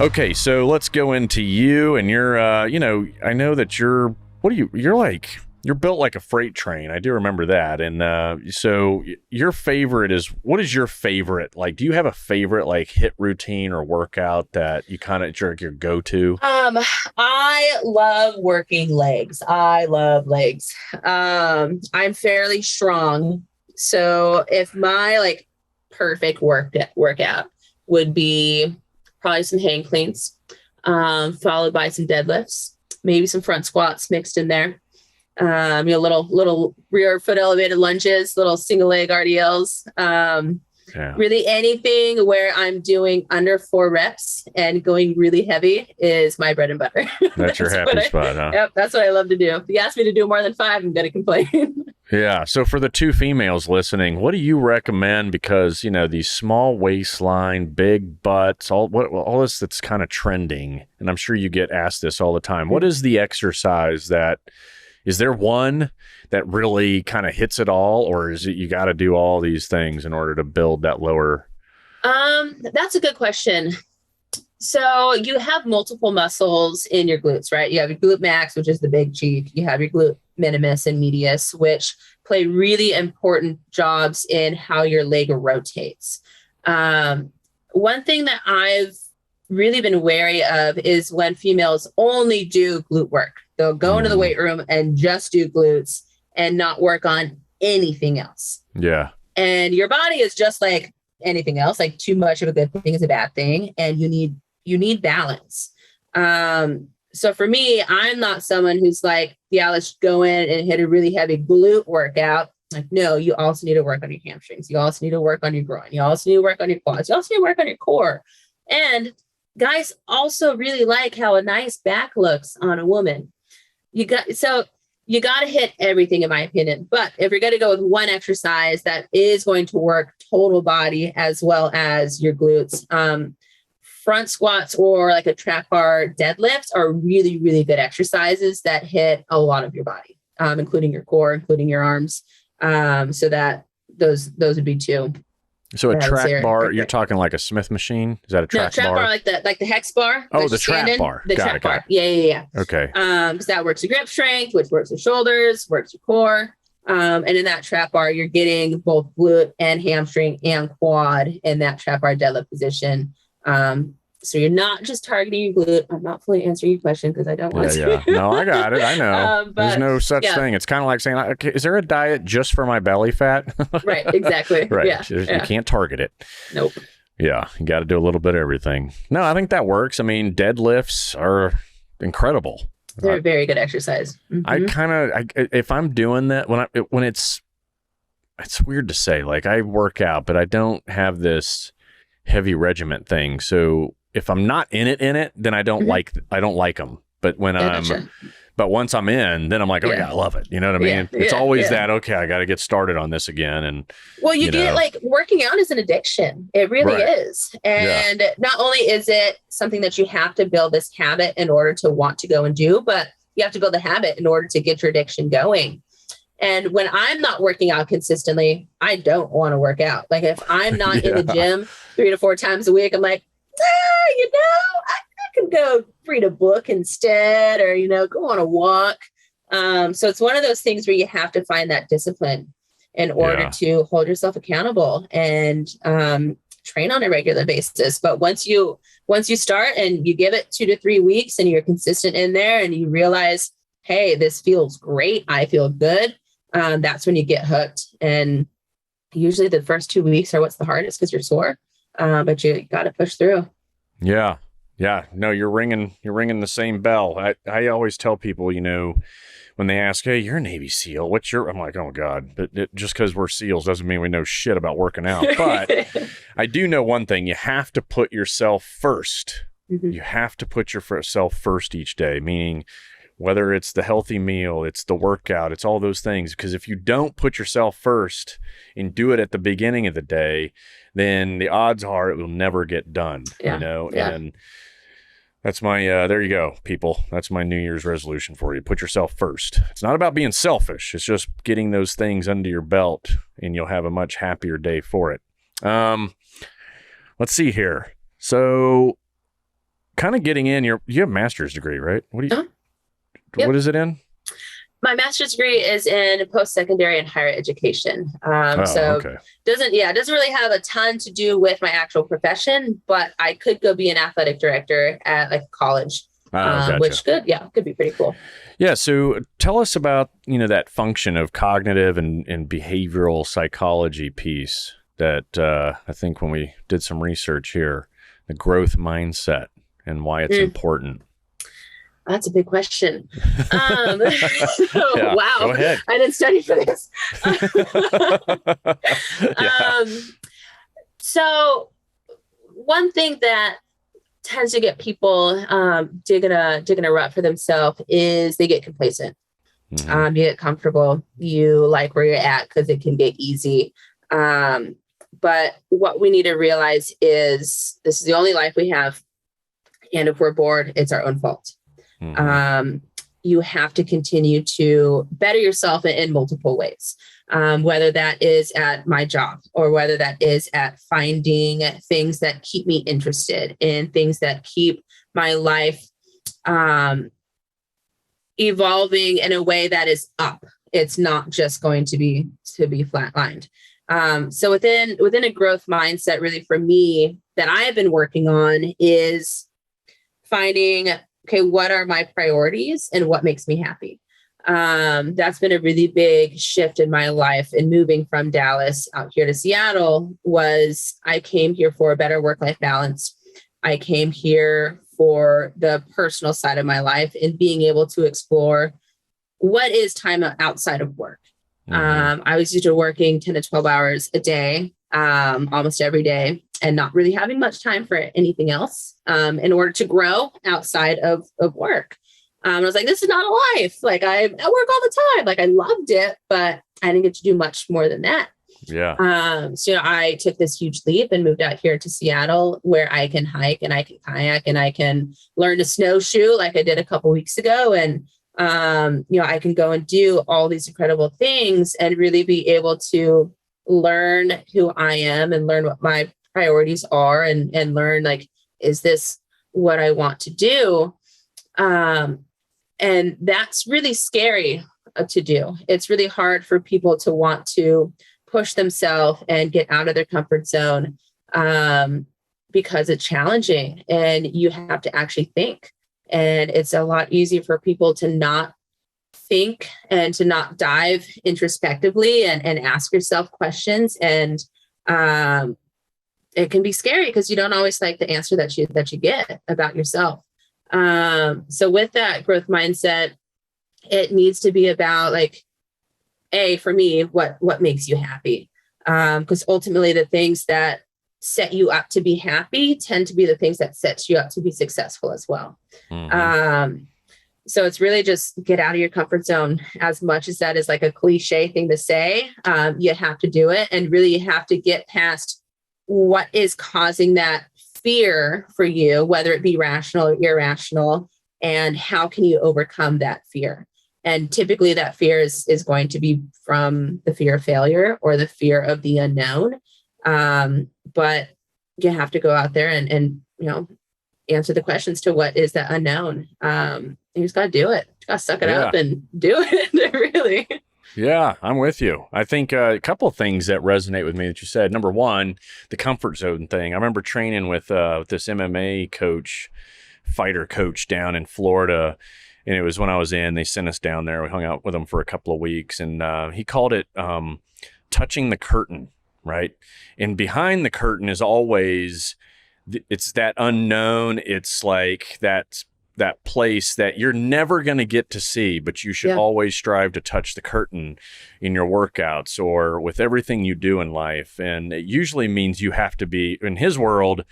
Okay, so let's go into you and your, I know that you're built like a freight train. I do remember that. And so your favorite is, what is your favorite? Like, do you have a favorite like hit routine or workout that you kind of your go-to? I love working legs. I love legs. I'm fairly strong. So if my like perfect workout would be probably some hang cleans, followed by some deadlifts, maybe some front squats mixed in there. Little rear foot elevated lunges, little single leg RDLs. Really anything where I'm doing under 4 reps and going really heavy is my bread and butter. That's your happy spot, huh? Yep, that's what I love to do. If you ask me to do more than 5, I'm going to complain. Yeah. So for the 2 females listening, what do you recommend? Because, these small waistline, big butts, all this that's kind of trending, and I'm sure you get asked this all the time. What is the exercise is there one that really kind of hits it all, or is it you got to do all these things in order to build that lower? That's a good question. So you have multiple muscles in your glutes, right? You have your glute max, which is the big cheek. You have your glute minimus and medius, which play really important jobs in how your leg rotates. One thing that I've really been wary of is when females only do glute work. They'll go into the weight room and just do glutes and not work on anything else. Yeah. And your body is just like anything else. Like too much of a good thing is a bad thing. And you need balance. So for me, I'm not someone who's like, yeah, let's go in and hit a really heavy glute workout. Like, no, you also need to work on your hamstrings. You also need to work on your groin. You also need to work on your quads. You also need to work on your core. And guys also really like how a nice back looks on a woman. You got to hit everything, in my opinion. But if you're going to go with one exercise that is going to work total body as well as your glutes, front squats or like a trap bar deadlift are really, really good exercises that hit a lot of your body, including your core, including your arms. So that those would be 2. So a track bar, you're talking like a Smith machine? Is that a track bar? No, track bar like the hex bar. Oh, the trap bar. The trap bar. Yeah. Okay. Because that works your grip strength, which works your shoulders, works your core. And in that trap bar, you're getting both glute and hamstring and quad in that trap bar deadlift position. So you're not just targeting your glute. I'm not fully answering your question because I don't want to. Yeah. No, I got it. I know. There's no such thing. It's kind of like saying, okay, is there a diet just for my belly fat? Right. Exactly. Right. Yeah. You can't target it. Nope. Yeah. You got to do a little bit of everything. No, I think that works. I mean, deadlifts are incredible. They're a very good exercise. Mm-hmm. If I'm doing that when it's weird to say, like I work out, but I don't have this heavy regiment thing. So if I'm not in it, then I don't like them. But when but once I'm in, then I'm like, oh yeah, I love it. You know what I mean? It's always that, okay, I got to get started on this again. And well, you get like working out is an addiction. It really is. And not only is it something that you have to build this habit in order to want to go and do, but you have to build a habit in order to get your addiction going. And when I'm not working out consistently, I don't want to work out. Like if I'm not in the gym 3 to 4 times a week, I'm like, I could go read a book instead, or, go on a walk. So it's one of those things where you have to find that discipline in order to hold yourself accountable and train on a regular basis. But once you start and you give it 2 to 3 weeks and you're consistent in there and you realize, hey, this feels great, I feel good, that's when you get hooked. And usually the first 2 weeks are what's the hardest because you're sore. But you got to push through. Yeah. No, you're ringing the same bell. I always tell people, when they ask, hey, you're a Navy SEAL, I'm like, oh God, but just because we're SEALs doesn't mean we know shit about working out. But I do know one thing, you have to put yourself first. Mm-hmm. You have to put yourself first each day, meaning whether it's the healthy meal, it's the workout, it's all those things. Because if you don't put yourself first and do it at the beginning of the day, then the odds are it will never get done, and that's my, there you go, people. That's my New Year's resolution for you. Put yourself first. It's not about being selfish. It's just getting those things under your belt and you'll have a much happier day for it. Let's see here. So kind of getting in, you have a master's degree, right? Yep. What is it in? My master's degree is in post-secondary and higher education. So Okay. it doesn't really have a ton to do with my actual profession, but I could go be an athletic director at like a college, Gotcha. which could be pretty cool. Yeah. So tell us about, that function of cognitive and behavioral psychology piece that I think when we did some research here, the growth mindset and why it's important. That's a big question. Yeah, wow. Go ahead. I didn't study for this. Yeah. So one thing that tends to get people digging a rut for themselves is they get complacent. Mm-hmm. You get comfortable. You like where you're at because it can get easy. But what we need to realize is this is the only life we have. And if we're bored, it's our own fault. Mm-hmm. You have to continue to better yourself in multiple ways, whether that is at my job or whether that is at finding things that keep me interested in things that keep my life evolving in a way that is up. It's not just going to be flatlined. So within a growth mindset, really for me that I have been working on is finding, okay, what are my priorities and what makes me happy? That's been a really big shift in my life. And moving from Dallas out here to Seattle was I came here for a better work-life balance. I came here for the personal side of my life and being able to explore what is time outside of work. Mm-hmm. I was used to working 10 to 12 hours a day, almost every day, and not really having much time for anything else in order to grow outside of work. I was like, this is not a life. Like I work all the time. Like I loved it, but I didn't get to do much more than that. Yeah. So I took this huge leap and moved out here to Seattle where I can hike and I can kayak and I can learn to snowshoe like I did a couple weeks ago. And I can go and do all these incredible things and really be able to learn who I am and learn what my priorities are and learn, like, is this what I want to do? And that's really scary to do. It's really hard for people to want to push themselves and get out of their comfort zone because it's challenging and you have to actually think. And it's a lot easier for people to not think and to not dive introspectively and ask yourself questions. And it can be scary because you don't always like the answer that you get about yourself. So with that growth mindset, it needs to be about like, for me, what makes you happy? Because ultimately the things that set you up to be happy tend to be the things that set you up to be successful as well. Mm-hmm. So it's really just get out of your comfort zone. As much as that is like a cliche thing to say, you have to do it. And really you have to get past what is causing that fear for you, whether it be rational or irrational, and how can you overcome that fear? And typically that fear is going to be from the fear of failure or the fear of the unknown. But you have to go out there and answer the questions to what is that unknown. You just got to do it. You got to suck it up and do it. Really. Yeah, I'm with you. I think a couple of things that resonate with me that you said. Number one, the comfort zone thing. I remember training with this MMA fighter coach down in Florida. And it was when I was they sent us down there. We hung out with him for a couple of weeks. And he called it touching the curtain, right? And behind the curtain is always, it's that unknown. It's like that place that you're never going to get to see, but you should always strive to touch the curtain in your workouts or with everything you do in life. And it usually means you have to be, in his world,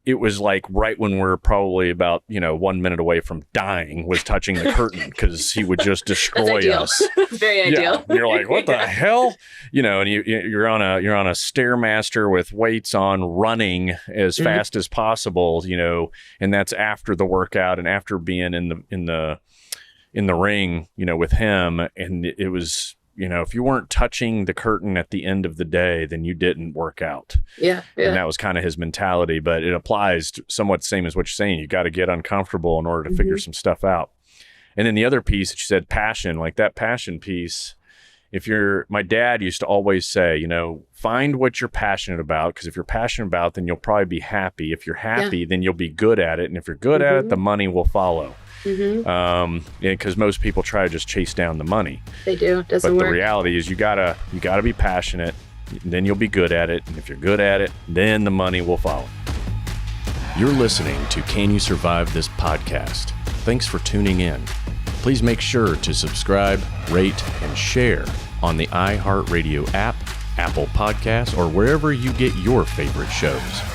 it was like right when we're probably about 1 minute away from dying was touching the curtain because he would just destroy us. Very ideal. And you're like, what the hell? And you're on a Stairmaster with weights on, running as fast as possible. And that's after the workout and after being in the ring, with him. And it was if you weren't touching the curtain at the end of the day, then you didn't work out. Yeah. And that was kind of his mentality, but it applies to somewhat the same as what you're saying. You got to get uncomfortable in order to figure some stuff out. And then the other piece that you said, passion, like that passion piece. My dad used to always say, find what you're passionate about, because if you're passionate about it, then you'll probably be happy. If you're happy, then you'll be good at it. And if you're good at it, the money will follow. Because most people try to just chase down the money. They do. It doesn't work. But the reality is you gotta be passionate, then you'll be good at it. And if you're good at it, then the money will follow. You're listening to Can You Survive This Podcast? Thanks for tuning in. Please make sure to subscribe, rate, and share on the iHeartRadio app, Apple Podcasts, or wherever you get your favorite shows.